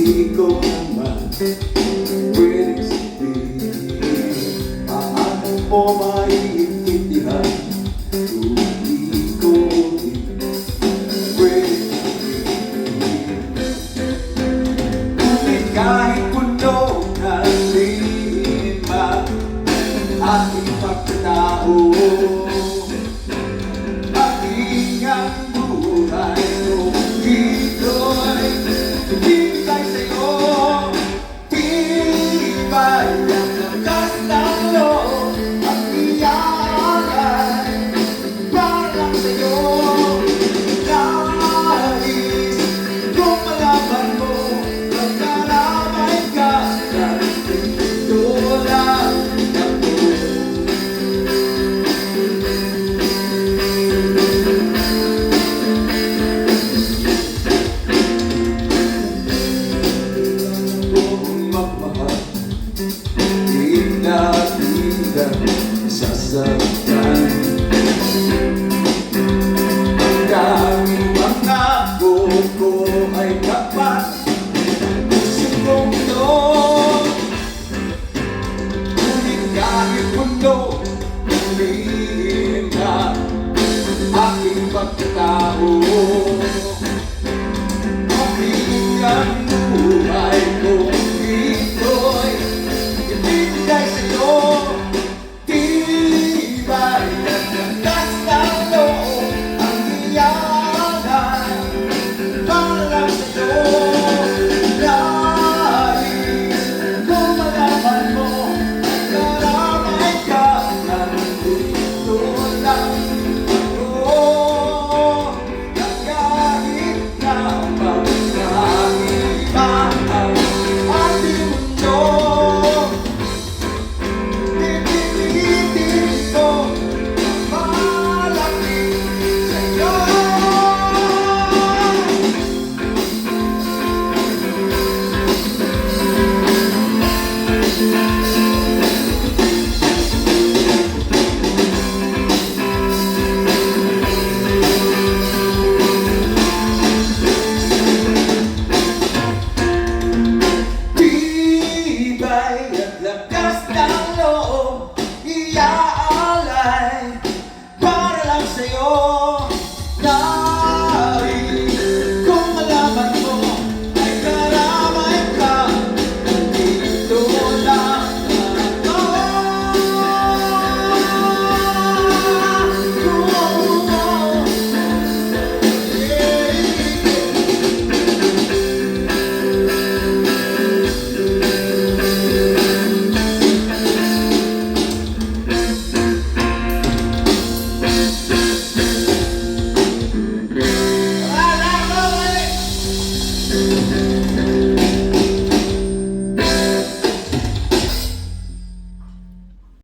Di ko naman pwedeng sabihin paano mo maiintindihan kung di ko din pwedeng sabihin. Ngunit kahit puno ng lima aking pagkatao, aking ang buhay ko, ito'y ibigay sa'yo. Tibay ang lakas ng loob at iyakan para sa'yo. Nais kung malaman mo, magkaramay ka na tulad ako. Sasaktan ang daming pangako ko ay kapat puso kong ito. Ngunit kahit puno ulihin na aking pagkatao, aking ang buhay